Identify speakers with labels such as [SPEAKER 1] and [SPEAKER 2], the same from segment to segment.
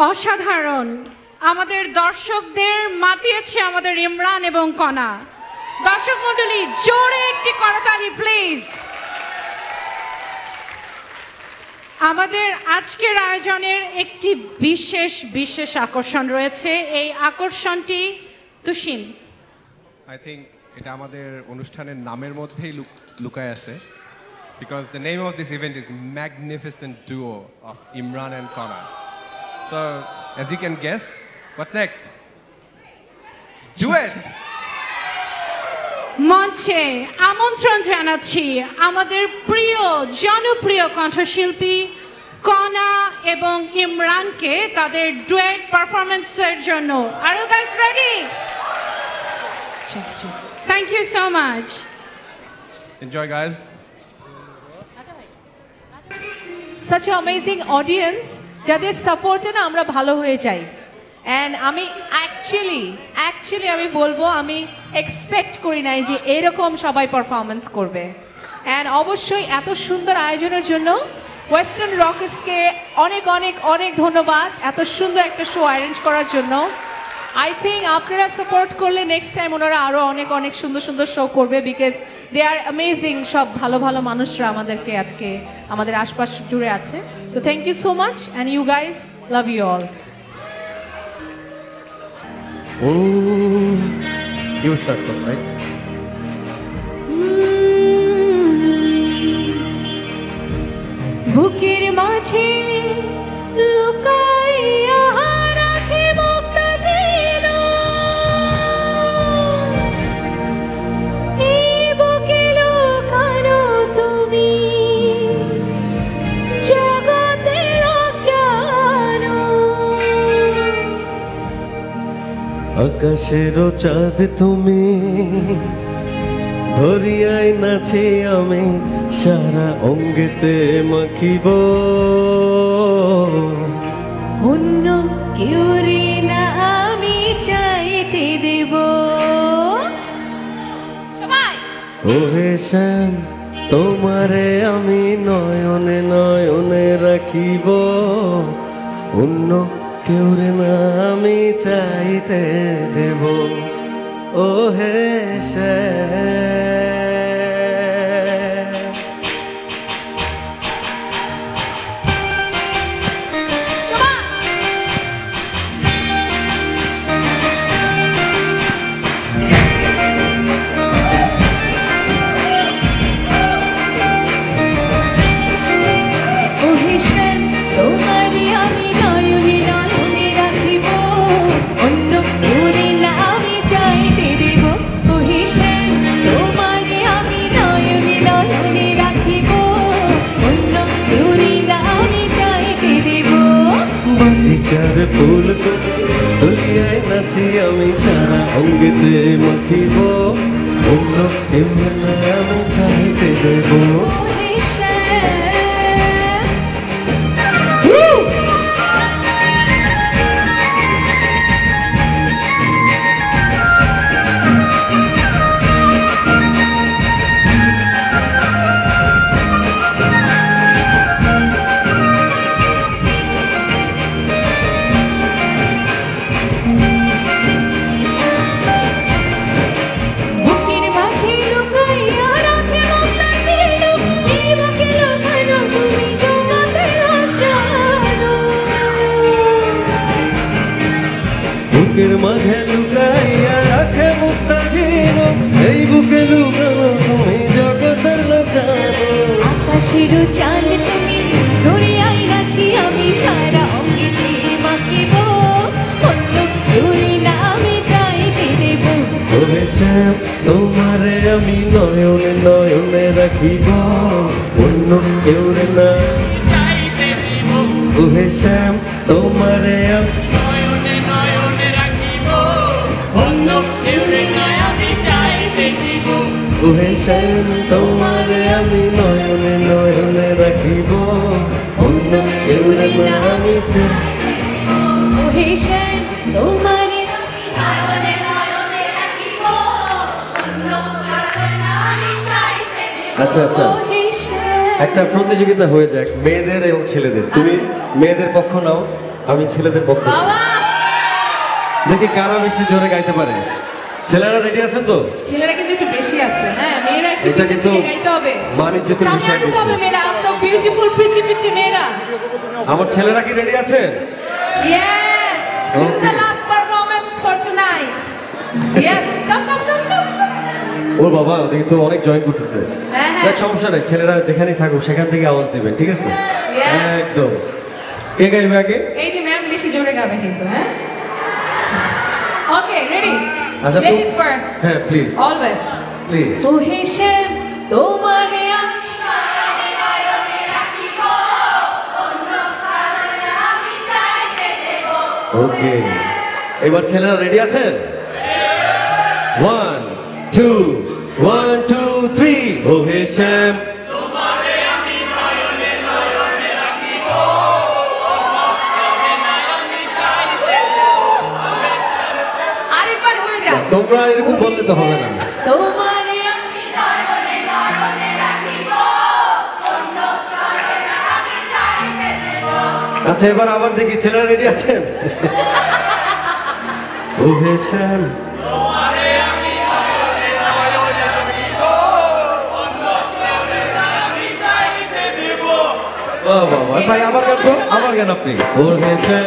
[SPEAKER 1] অসাধারণ আমাদের দর্শকদের মাতিয়েছে আমাদের ইমরান এবং কণা। দর্শক মণ্ডলী জোরে একটি করতালি প্লিজ। আমাদের আজকের আয়োজনের একটি বিশেষ আকর্ষণ রয়েছে। এই আকর্ষণটি তুষিন,
[SPEAKER 2] I think এটা আমাদের অনুষ্ঠানের নামের মধ্যেই লুকায় আছে, because the name of this event is Magnificent Duo of Imran and Kona. So as you can guess, what's next? Duet.
[SPEAKER 1] মঞ্চে আমন্ত্রণ জানাচ্ছি আমাদের প্রিয় জনপ্রিয় কণ্ঠশিল্পী কণা এবং ইমরানকে তাদের ডুয়েট পারফরম্যান্সের জন্য। Are you guys ready? Thank you so much.
[SPEAKER 2] Enjoy guys.
[SPEAKER 3] Such an amazing audience, যাদের সাপোর্টে না আমরা ভালো হয়ে যাই। অ্যান্ড আমি অ্যাকচুয়ালি আমি বলবো আমি এক্সপেক্ট করি নাই যে এরকম সবাই পারফরমেন্স করবে। অ্যান্ড অবশ্যই এত সুন্দর আয়োজনের জন্য ওয়েস্টার্ন রকার্সকে অনেক অনেক অনেক ধন্যবাদ এত সুন্দর একটা শো অ্যারেঞ্জ করার জন্য। আই থিঙ্ক আপনারা সাপোর্ট করলে নেক্সট টাইম ওনারা আরও অনেক অনেক সুন্দর সুন্দর শো করবে, বিকজ দে আর অ্যামেজিং। সব ভালো ভালো মানুষরা আমাদেরকে আজকে আমাদের আশপাশ জুড়ে আছে। তো thank you so much and you guys, love you all.
[SPEAKER 2] You start first, right?
[SPEAKER 3] বুকের মাঝে লুকাইয়া রাখে মুক্তা ছিল, এই বুকে লুকানো তুমি জগতে লোক জানো।
[SPEAKER 4] আকাশেরও চাঁদ তুমি, ধরিয়াই নাচে আমি সারা অঙ্গেতে মাখিব,
[SPEAKER 3] অন্য কেউ রে না আমি চাইতে দেব। সবাই
[SPEAKER 4] ওহে শ্যাম তোমারে আমি নয়নে নয়নে রাখিব, অন্য কেউ রে না আমি চাইতে দেব। ওহে শ্যাম চার ফুল তুমি ধরিয়াই নাচি আমি সারা অঙ্গেতে মাখিব, অন্য কেউ না আমি চাইতে দেব। বুকের মাঝে লুকাইয়া রাখে মুক্তা ছিল, এই বুকে লুকানো তুমি জগতের লোক জানো।
[SPEAKER 3] আকাশেরও চাঁদ তুমি, ধরিয়াই নাচি আমি সারা অঙ্গেতে মাখিব, অন্য কেউ না আমি চাইতে দেব।
[SPEAKER 4] ওহে শ্যাম তোমারে আমি নয়নে নয়নে রাখিব, অন্য কেউ না চাইতে দেব। ওহে শ্যাম তোমারে আমি ওহে শ্যাম তোমারে আমি নয়নে নয়নে রাখিব, অন্য কেউ না আমি চাইতে দেব।
[SPEAKER 3] ওহে শ্যাম তোমারে আমি নয়নে নয়নে রাখিব, অন্য কেউ না আমি চাইতে দেব।
[SPEAKER 4] আচ্ছা আচ্ছা, একটা প্রতিযোগিতা হয়ে যাক মেয়েদের এবং ছেলেদের। তুমি মেয়েদের পক্ষ নাও আমি ছেলেদের পক্ষে
[SPEAKER 3] বাবা
[SPEAKER 4] দেখি কারা বেশি জোরে গাইতে পারে। ছেলেরা রেডি আছেন তো?
[SPEAKER 3] ছেলেরা কিন্তু একটু বেশি আছে, হ্যাঁ মেয়েরা একটু
[SPEAKER 4] এটা
[SPEAKER 3] নিচে
[SPEAKER 4] কিন্তু
[SPEAKER 3] দিকে গাইতে হবে।
[SPEAKER 4] মানিজ্যতের
[SPEAKER 3] সামনে
[SPEAKER 4] বিষয়
[SPEAKER 3] আসতে হবে
[SPEAKER 4] কিন্তু।
[SPEAKER 3] মেয়েরা, একদম বিউটিফুল প্রিটি প্রিটি মেয়েরা।
[SPEAKER 4] আমার ছেলেরা কি রেডি আছেন?
[SPEAKER 3] Yes, this is the last performance for tonight. Yes, come.
[SPEAKER 4] ওর বাবা দেখি তো অনেক জয়েন করতেছে।
[SPEAKER 3] হ্যাঁ, হ্যাঁ।
[SPEAKER 4] দেখ সমস্যা নেই, ছেলেরা যেখানেই থাকুক সেখান থেকে আওয়াজ দিবেন, ঠিক আছে?
[SPEAKER 3] Yes.
[SPEAKER 4] একদম। কে গাইবে আগে?
[SPEAKER 3] এই যে ম্যাম বেশি জোরে গাবে কিন্তু, হ্যাঁ? Okay, ready?
[SPEAKER 4] আচ্ছা, তো-
[SPEAKER 3] Ladies first.
[SPEAKER 4] হ্যাঁ, please.
[SPEAKER 3] Always.
[SPEAKER 4] প্লিজ।
[SPEAKER 3] ও হেসে তোমারে আমি নয়নে নয়নে রাখিব, অন্য কারণে আমি চাইতে দেব।
[SPEAKER 4] ওকে, এবার ছেলেরা রেডি আছেন? 1 2 1 2 3 ও হে শ্যাম
[SPEAKER 3] আরেকবার হয়ে যাক।
[SPEAKER 4] তোমরা এরকম বললে তো হবে না।
[SPEAKER 3] তোমারে আমি নয়নে নয়নে রাখিব, অন্য কারণে আমি চাইতে দেব।
[SPEAKER 4] আচ্ছা এবার আবার দেখি ছেলেরা রেডি আছেন? ও হে শ্যাম বাহ বাহ বাহ, ভাই আবার গান তো, আবার গান আপনি। ও হে শ্যাম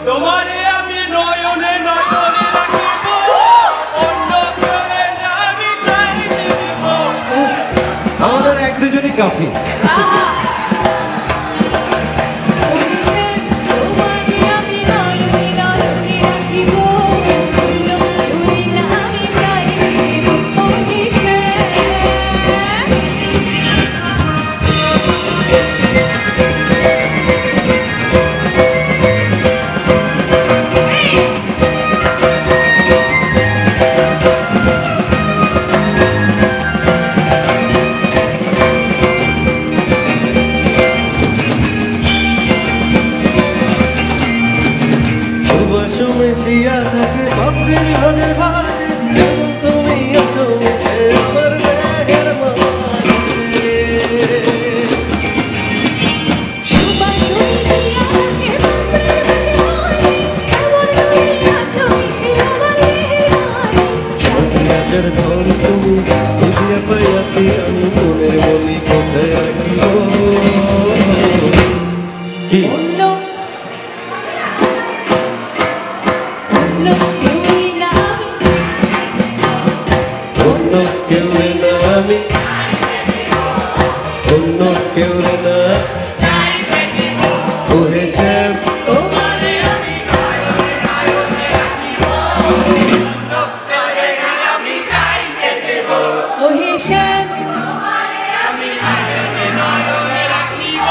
[SPEAKER 5] তোমারে আমি নয়নে নয়নে রাখিব, অন্য কারণে আমি চাইতে দেব।
[SPEAKER 4] আমাদের এক দুজনই কাফি।
[SPEAKER 3] আহা! ও হেসে তোমারে আমি নয়নে নয়নে রাখিব, অন্য কারণে আমি চাইতে দেব। ও হেসে
[SPEAKER 4] সুবাস মিশিয়া থাকে ভাবদের ভাজে ভাজে, যেমন তুমি আছো মিশে আমার দেহের মাঝে।
[SPEAKER 3] সুবাস মিশিয়া থাকে বাঁধের মাঝে, এমন তুমি আছো মিশে আমার দেহের মাঝে।
[SPEAKER 4] সন্ধ্যাচের ধন তুমি বুঝিয়া পাইয়াছি আমি মনের মনি কোথায় রাখিব। কি
[SPEAKER 3] অন্য কেউই না আমি,
[SPEAKER 4] অন্য কেউ না আমি, অন্য কেউ না ও হে শ্যাম
[SPEAKER 3] তোমারে আমি নয়নে নয়নে রাখিব, অন্য কারণে আমি চাইতে দেব। ও হে শ্যাম তোমারে আমি নয়নে নয়নে রাখিব,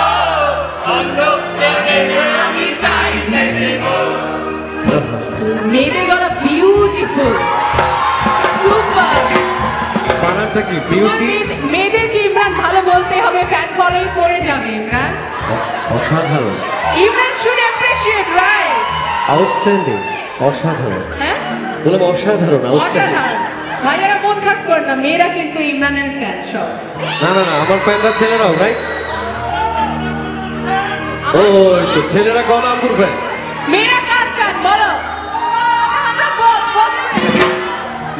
[SPEAKER 3] অন্য কারণে আমি চাইতে দেব। মেয়েদের গলা বিউটিফুল, সুপার।
[SPEAKER 4] বানানটা কি বিউটি?
[SPEAKER 3] মেয়েদেরকে ইমরান ভালো বলতে হবে, ফ্যান ফলোইং করে যাবে ইমরান।
[SPEAKER 4] অসাধারণ,
[SPEAKER 3] Imran should appreciate, right?
[SPEAKER 4] Outstanding, অসাধারণ,
[SPEAKER 3] হ্যাঁ,
[SPEAKER 4] বললাম অসাধারণ, আউটস্ট্যান্ডিং।
[SPEAKER 3] অসাধারণ। ভাইয়ারা মন খারাপ করেন না, মেয়েরা কিন্তু ইমরানের ফ্যান সব।
[SPEAKER 4] না না না, আমার ফ্যানরা ছেলেরাও, রাইট? ও ওই তো ছেলেরা কোন আঙ্গুর ফ্যান?
[SPEAKER 3] মেয়েরা কার ফ্যান বলো?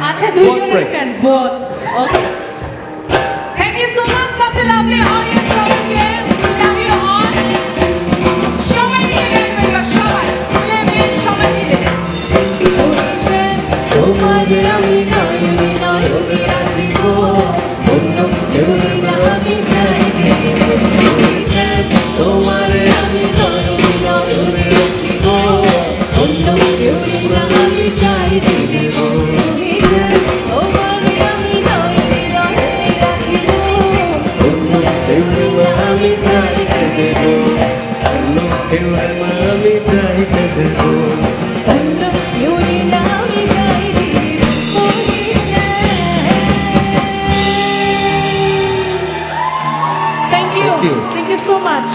[SPEAKER 3] আচ্ছা,
[SPEAKER 4] Both
[SPEAKER 3] দুইজনের
[SPEAKER 4] friend.
[SPEAKER 3] Fan, both. Okay, thank you so much, such a lovely audience. সবাইকে লাভ ইউ অল। সবাই মিলে গাইবে এবার, সবাই, ছেলে মেয়ে সবাই মিলে। তোমারে আমি নয়নে নয়নে রাখিব, অন্য কেউ না আমি চাইতে দেব।
[SPEAKER 4] তোমারে
[SPEAKER 3] আমি নয়নে নয়নে রাখিব, অন্য কেউ না আমি চাইতে দেব। তোমারে আমি নয়নে নয়নে রাখিব,
[SPEAKER 4] অন্য কেউ না আমি চাইতে দেব, অন্য কেউ না আমি চাইতে দেব।
[SPEAKER 3] অন্য কেউ না আমি চাইতে দেব। Thank you.
[SPEAKER 4] Thank you.
[SPEAKER 3] Thank you so much.